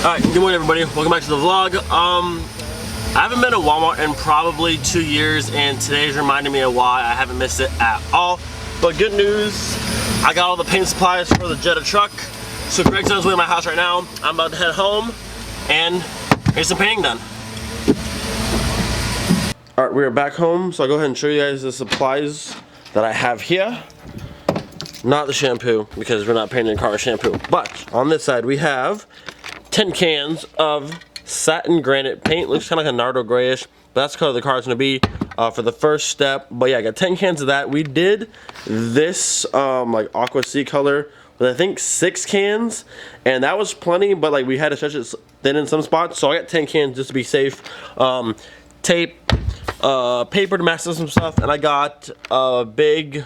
Alright, good morning everybody. Welcome back to the vlog. I haven't been to Walmart in probably 2 years, and today's reminding me of why I haven't missed it at all. But good news, I got all the paint supplies for the Jetta truck. So Greg's on his way to my house right now. I'm about to head home and get some painting done. Alright, we're back home, so I'll go ahead and show you guys the supplies that I have here. Not the shampoo, because we're not painting the car with shampoo. But on this side we have 10 cans of satin granite paint. Looks kind of like a nardo grayish, but that's the color the car is going to be for the first step. But yeah, I got 10 cans of that. We did this like aqua sea color with I think 6 cans, and that was plenty, but like we had to stretch it thin in some spots, so I got 10 cans just to be safe. Tape, paper to mask up some stuff, and I got a big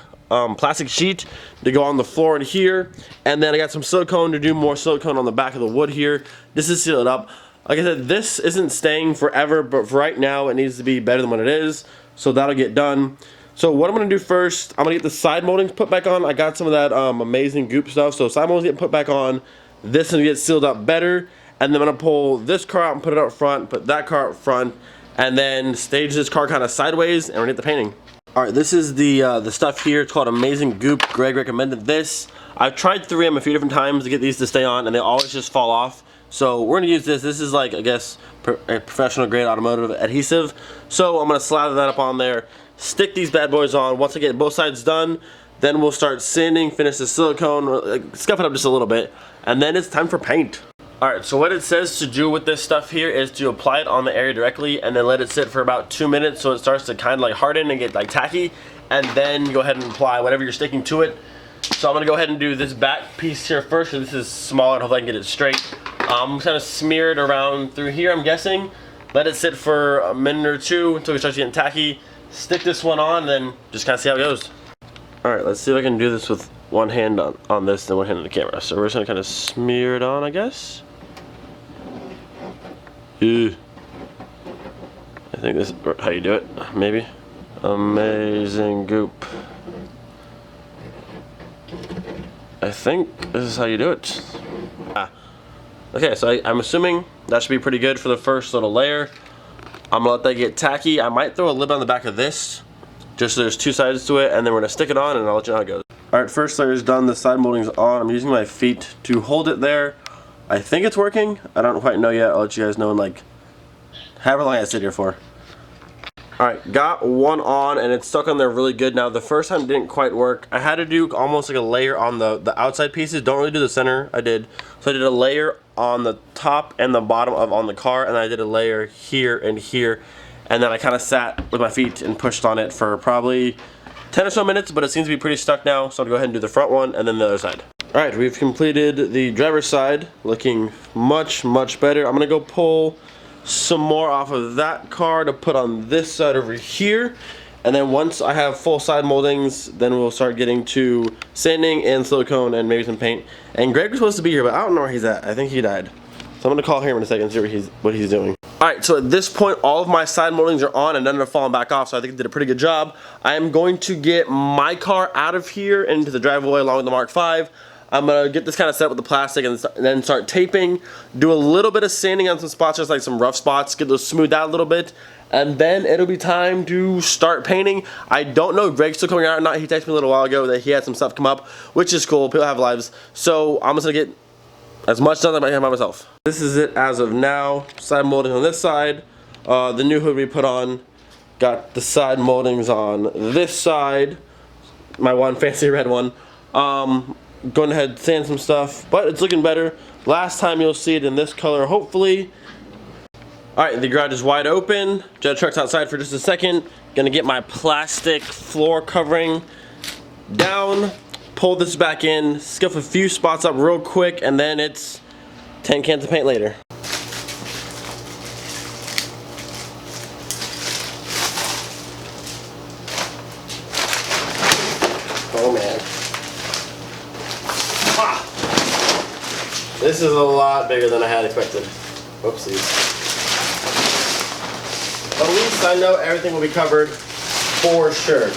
plastic sheet to go on the floor in here, and then I got some silicone to do more silicone on the back of the wood here. This is sealed up. Like I said, this isn't staying forever, but for right now it needs to be better than what it is, so that'll get done. So what I'm going to do first, I'm going to get the side moldings put back on. I got some of that amazing goop stuff, so side moldings get put back on. This is going to get sealed up better, and then I'm going to pull this car out and put it up front, put that car up front, and then stage this car kind of sideways, and we're going to get the painting. Alright, this is the stuff here. It's called Amazing Goop. Greg recommended this. I've tried 3M a few different times to get these to stay on, and they always just fall off. So we're going to use this. This is like, I guess, a professional grade automotive adhesive. So I'm going to slather that up on there, stick these bad boys on. Once I get both sides done, then we'll start sanding, finish the silicone, scuff it up just a little bit, and then it's time for paint. Alright, so what it says to do with this stuff here is to apply it on the area directly and then let it sit for about 2 minutes so it starts to kind of like harden and get like tacky, and then go ahead and apply whatever you're sticking to it. So I'm going to go ahead and do this back piece here first, because this is smaller and hopefully I can get it straight. I'm kind of smear it around through here, I'm guessing. Let it sit for a minute or two until it starts getting tacky. Stick this one on, and then just kind of see how it goes. Alright, let's see if I can do this with one hand on this and one hand on the camera. So we're just going to kind of smear it on, I guess. I think this is how you do it, maybe. Amazing Goop. I think this is how you do it. Okay, so I'm assuming that should be pretty good for the first little layer. I'm gonna let that get tacky. I might throw a lid on the back of this, just so there's 2 sides to it, and then we're gonna stick it on and I'll let you know how it goes. Alright, first layer is done, the side molding's on. I'm using my feet to hold it there. I think it's working. I don't quite know yet. I'll let you guys know in like however long I sit here for. Alright, got one on and it's stuck on there really good. Now the first time didn't quite work. I had to do almost like a layer on the outside pieces. Don't really do the center. I did. So I did a layer on the top and the bottom on the car, and I did a layer here and here. And then I kind of sat with my feet and pushed on it for probably 10 or so minutes, but it seems to be pretty stuck now. So I'll go ahead and do the front one and then the other side. Alright, we've completed the driver's side, looking much, much better. I'm going to go pull some more off of that car to put on this side over here. And then once I have full side moldings, then we'll start getting to sanding and silicone and maybe some paint. And Greg was supposed to be here, but I don't know where he's at. I think he died. So I'm going to call him in a second and see what he's doing. Alright, so at this point, all of my side moldings are on and none are falling back off, so I think I did a pretty good job. I am going to get my car out of here into the driveway along with the Mark V. I'm going to get this kind of set with the plastic and then start taping, do a little bit of sanding on some spots, just like some rough spots, get those smoothed out a little bit, and then it'll be time to start painting. I don't know if Greg's still coming out or not. He texted me a little while ago that he had some stuff come up, which is cool. People have lives. So I'm just going to get as much done as I can by myself. This is it as of now. Side molding on this side. The new hood we put on. Got the side moldings on this side. My one fancy red one. Going ahead and sand some stuff, but it's looking better. Last time you'll see it in this color, hopefully. Alright, the garage is wide open. Jetta truck's outside for just a second. Gonna get my plastic floor covering down, pull this back in, scuff a few spots up real quick, and then it's 10 cans of paint later. Oh man. This is a lot bigger than I had expected. Whoopsies. At least I know everything will be covered for sure.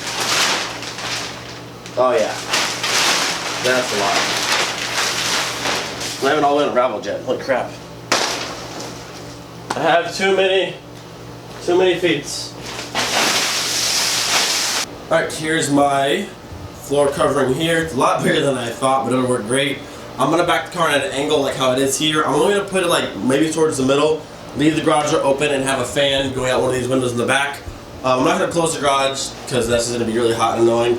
Oh yeah. That's a lot. I haven't all in unraveled yet. Holy crap. I have too many feet. Alright, here's my floor covering here. It's a lot bigger than I thought, but it'll work great. I'm gonna back the car at an angle like how it is here. I'm only gonna put it like maybe towards the middle, leave the garage door open and have a fan going out one of these windows in the back. I'm not gonna close the garage because this is gonna be really hot and annoying.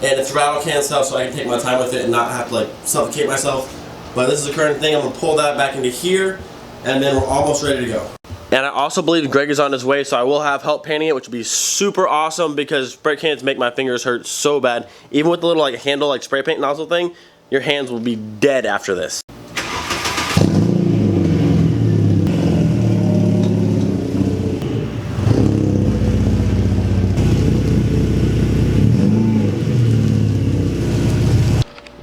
And it's rattle can stuff, so I can take my time with it and not have to like suffocate myself. But this is the current thing. I'm gonna pull that back into here, and then we're almost ready to go. And I also believe Greg is on his way, so I will have help painting it, which would be super awesome because spray cans make my fingers hurt so bad. Even with the little like handle, like spray paint nozzle thing, your hands will be dead after this.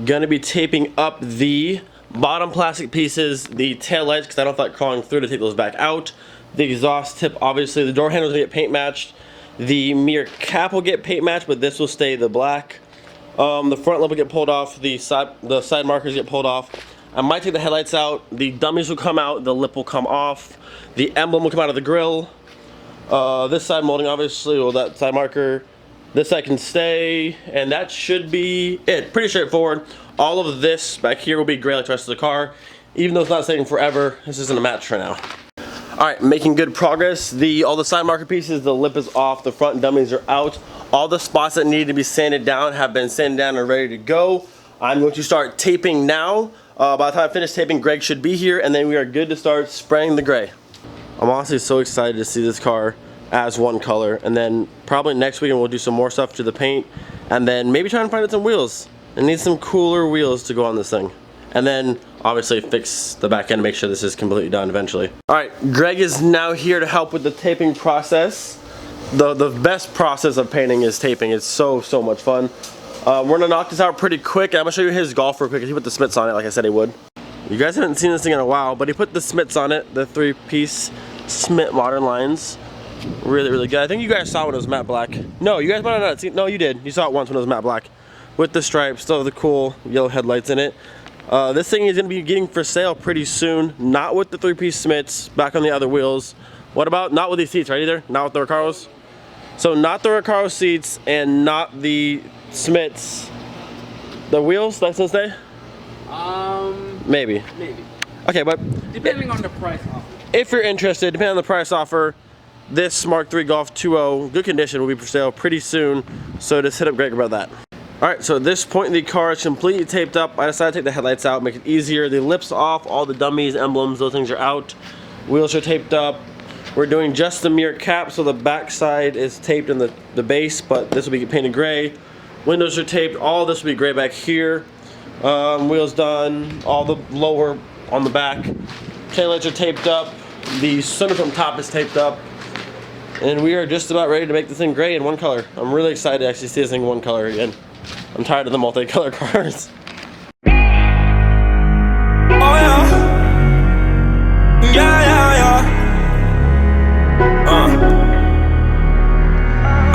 Gonna be taping up the bottom plastic pieces, the tail lights, because I don't feel like crawling through to take those back out. The exhaust tip, obviously, the door handles will get paint matched. The mirror cap will get paint matched, but this will stay the black. The front lip will get pulled off. The side markers get pulled off. I might take the headlights out. The dummies will come out. The lip will come off. The emblem will come out of the grill. This side molding, obviously, well, that side marker. This side can stay, and that should be it. Pretty straightforward. All of this back here will be gray like the rest of the car. Even though it's not staying forever, this isn't a match for now. Alright, making good progress. All the side marker pieces, the lip is off, the front dummies are out. All the spots that needed to be sanded down have been sanded down and ready to go. I'm going to start taping now. By the time I finish taping, Greg should be here, and then we are good to start spraying the gray. I'm honestly so excited to see this car as one color, and then probably next weekend we'll do some more stuff to the paint, and then maybe try and find some wheels. It needs some cooler wheels to go on this thing. And then obviously fix the back end, make sure this is completely done eventually. Alright, Greg is now here to help with the taping process. The best process of painting is taping. It's so much fun. We're gonna knock this out pretty quick. I'm gonna show you his golf real quick. He put the Smiths on it like I said he would. You guys haven't seen this thing in a while, but he put the Smiths on it, the 3-piece Smith modern lines. Really good. I think you guys saw it when it was matte black. No, you guys might not see. No, you did. You saw it once when it was matte black. With the stripes, still the cool yellow headlights in it. This thing is going to be getting for sale pretty soon. Not with the 3-piece Smiths, back on the other wheels. What about, not with these seats, right, either? Not with the Recaros? So not the Recaro seats and not the Smiths. The wheels, license day? Maybe. Okay, but depending on the price offer. If you're interested, depending on the price offer, this Mark III Golf 2.0, good condition, will be for sale pretty soon. So just hit up Greg about that. Alright, so at this point the car is completely taped up. I decided to take the headlights out, make it easier. The lips off, all the dummies, emblems, those things are out. Wheels are taped up. We're doing just the mirror cap, so the back side is taped in the base, but this will be painted gray. Windows are taped, all this will be gray back here. Wheels done, all the lower on the back. Taillights are taped up. The sunroof from top is taped up. And we are just about ready to make this thing gray in one color. I'm really excited to actually see this thing in one color again. I'm tired of the multicolor cars. Oh yeah. Yeah.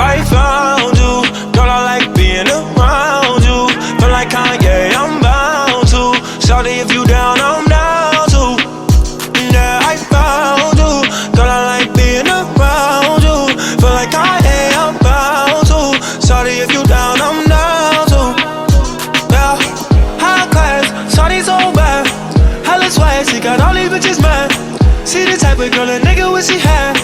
I found you, girl, I like being around you. Feel like Kanye, I'm bound to. Shawty, if you down, I'm down too. Yeah, I found you, girl, I like being around you. Feel like Kanye, I'm bound to. Shawty, if you down, I'm down too. Yeah, high class, shawty so bad. Hella swag, she got all these bitches mad. See the type of girl a nigga wish he had.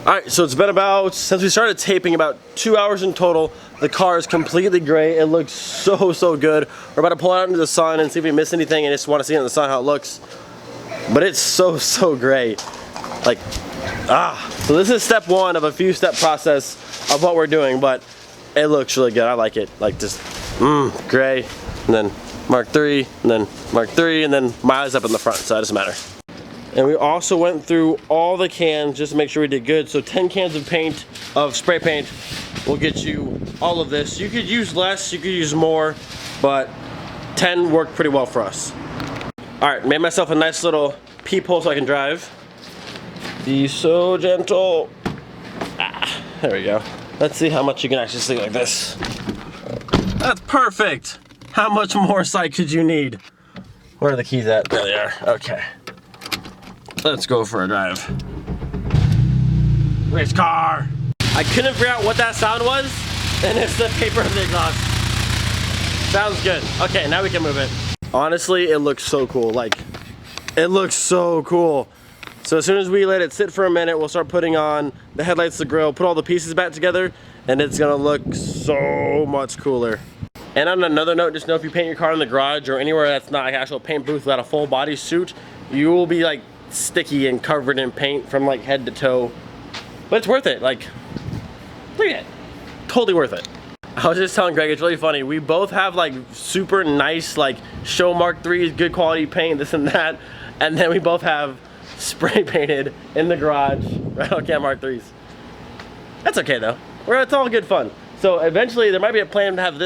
Alright, so it's been about, since we started taping, about 2 hours in total. The car is completely gray. It looks so good. We're about to pull it out into the sun and see if we miss anything, and just want to see in the sun how it looks. But it's so gray. Like, So this is step one of a few step process of what we're doing, but it looks really good. I like it. Like just, gray, and then Mark III, and then Mark III, and then mileage up in the front, so that doesn't matter. And we also went through all the cans just to make sure we did good. So 10 cans of paint, of spray paint, will get you all of this. You could use less, you could use more, but 10 worked pretty well for us. Alright, made myself a nice little peephole so I can drive. Be so gentle. There we go. Let's see how much you can actually see like this. That's perfect. How much more sight could you need? Where are the keys at? There they are. Okay. Let's go for a drive. Race car. I couldn't figure out what that sound was, and it's the paper of the exhaust. Sounds good. Okay, now we can move it. Honestly, it looks so cool. Like, it looks so cool. So as soon as we let it sit for a minute, we'll start putting on the headlights, the grill, put all the pieces back together, and it's gonna look so much cooler. And on another note, just know if you paint your car in the garage or anywhere that's not like an actual paint booth without a full body suit, you will be like sticky and covered in paint from like head to toe. But it's worth it. Like, look at it. Totally worth it. I was just telling Greg, it's really funny. We both have like super nice like show Mark III's, good quality paint, this and that. And then we both have spray painted in the garage Rattle Cam Mark III's. That's okay though. It's all good fun. So eventually there might be a plan to have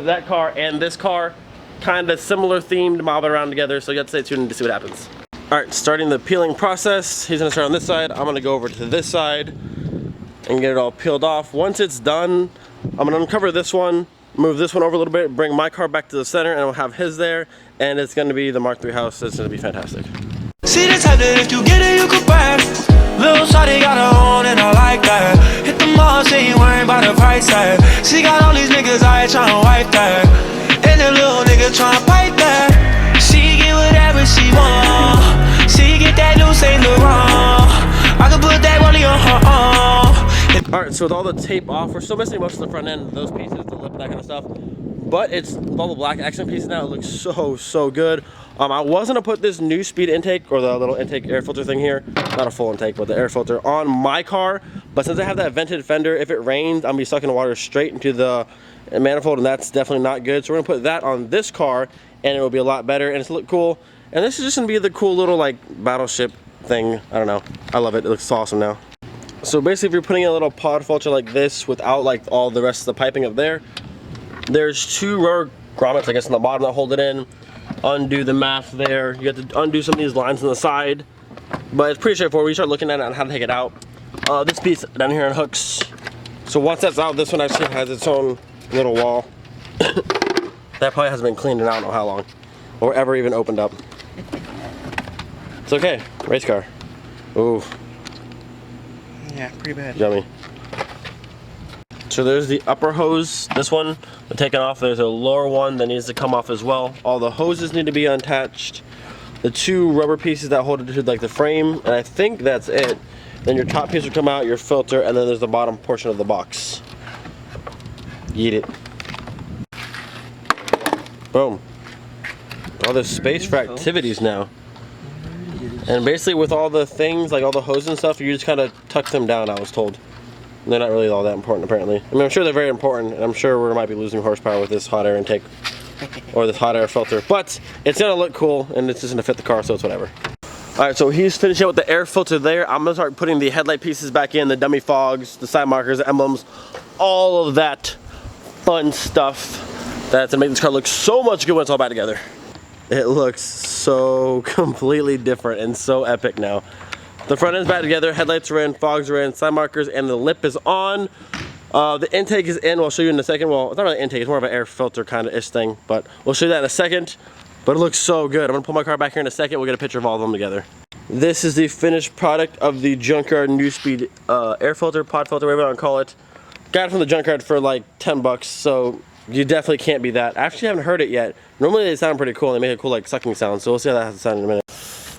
that car and this car kind of similar themed, mobbing around together. So you have to stay tuned to see what happens. All right, starting the peeling process. He's gonna start on this side. I'm gonna go over to this side and get it all peeled off. Once it's done, I'm gonna uncover this one, move this one over a little bit, bring my car back to the center, and I'll have his there. And it's gonna be the Mark III house. It's gonna be fantastic. See the type that if you get it, you could back. Little shawty got her own and I like that. Hit the mall, she ain't worried about the price tag. She got all these niggas out here tryna wipe that. And the little nigga tryna pipe that. She get whatever she want. She get that new Saint Laurent. I could put that money on her arm. Alright, so with all the tape off, we're still missing most of the front end, those pieces, the lip, that kind of stuff. But it's with all the black accent pieces now, it looks so good. I was gonna put this new speed intake, or the little intake air filter thing here, not a full intake, but the air filter on my car. But since I have that vented fender, if it rains, I'm gonna be sucking the water straight into the manifold, and that's definitely not good. So we're gonna put that on this car, and it will be a lot better, and it's look cool. And this is just gonna be the cool little like battleship thing. I don't know, I love it. It looks awesome now. So basically, if you're putting in a little pod filter like this without like all the rest of the piping up there, there's two rubber grommets, I guess, on the bottom that hold it in. Undo the math there. You have to undo some of these lines on the side, but it's pretty straightforward. We start looking at it and how to take it out. This piece down here on hooks. So once that's out, this one actually has its own little wall. That probably hasn't been cleaned in I don't know how long, or ever even opened up. It's okay. Race car. Ooh. Yeah, pretty bad. Yummy. So there's the upper hose, this one, we're taking off. There's a lower one that needs to come off as well. All the hoses need to be attached. The two rubber pieces that hold it to like the frame, and I think that's it. Then your top piece will come out, your filter, and then there's the bottom portion of the box. Eat it. Boom. All this space for activities now. And basically with all the things, like all the hoses and stuff, you just kind of tuck them down, I was told. They're not really all that important, apparently. I mean, I'm sure they're very important, and I'm sure we might be losing horsepower with this hot air intake or this hot air filter, but it's gonna look cool, and it's just gonna fit the car, so it's whatever. All right, so he's finishing up with the air filter there. I'm gonna start putting the headlight pieces back in, the dummy fogs, the side markers, the emblems, all of that fun stuff that's gonna make this car look so much good when it's all back together. It looks so completely different and so epic now. The front end's back together, headlights are in, fogs are in, side markers, and the lip is on. The intake is in, we'll show you in a second. Well, it's not really intake, it's more of an air filter kind of ish thing, but we'll show you that in a second. But it looks so good. I'm gonna pull my car back here in a second, we'll get a picture of all of them together. This is the finished product of the junkyard new speed air filter, pod filter, whatever you want to call it. Got it from the junkyard for like 10 bucks, so you definitely can't beat that. I actually haven't heard it yet. Normally they sound pretty cool, they make a cool like sucking sound, so we'll see how that has to sound in a minute.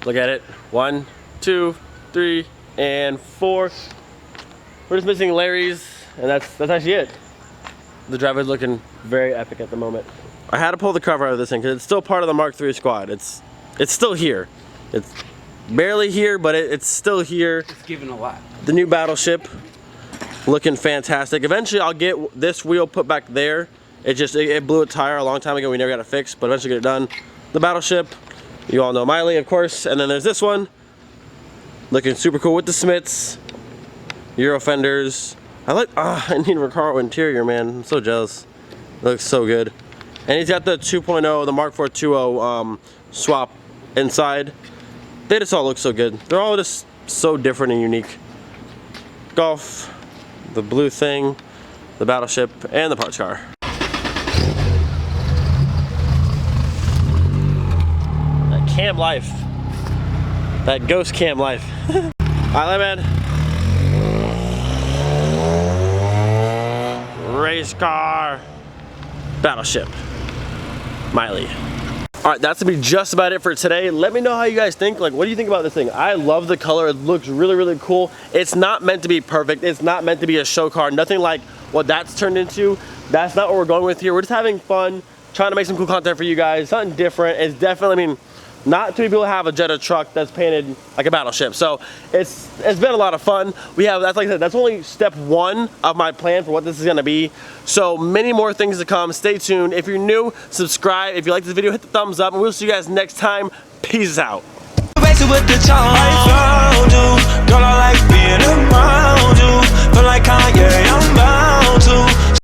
Look at it, 1, 2, 3, and 4. We're just missing Larry's, and that's actually it. The driver's looking very epic at the moment. I had to pull the cover out of this thing because it's still part of the Mark III squad. It's still here. It's barely here, but it's still here. It's given a lot. The new battleship, looking fantastic. Eventually I'll get this wheel put back there. It blew a tire a long time ago, we never got it fixed, but eventually get it done. The battleship, you all know Miley, of course, and then there's this one. Looking super cool with the Smiths, Euro fenders. I need a Recaro interior, man. I'm so jealous. It looks so good. And he's got the 2.0, the Mark IV 2.0 swap inside. They just all look so good. They're all just so different and unique. Golf, the blue thing, the battleship, and the parts car. That cam life. That ghost cam life. Alright, man. race car. Battleship. Miley. Alright, that's gonna be just about it for today. Let me know how you guys think. Like, what do you think about this thing? I love the color. It looks really, really cool. It's not meant to be perfect. It's not meant to be a show car. Nothing like what that's turned into. That's not what we're going with here. We're just having fun, trying to make some cool content for you guys. Something different. It's definitely, I mean, not too many people have a Jetta truck that's painted like a battleship. So it's been a lot of fun. We have, that's like I said, that's only step one of my plan for what this is gonna be. So many more things to come. Stay tuned. If you're new, subscribe. If you like this video, hit the thumbs up, and we'll see you guys next time. Peace out. With the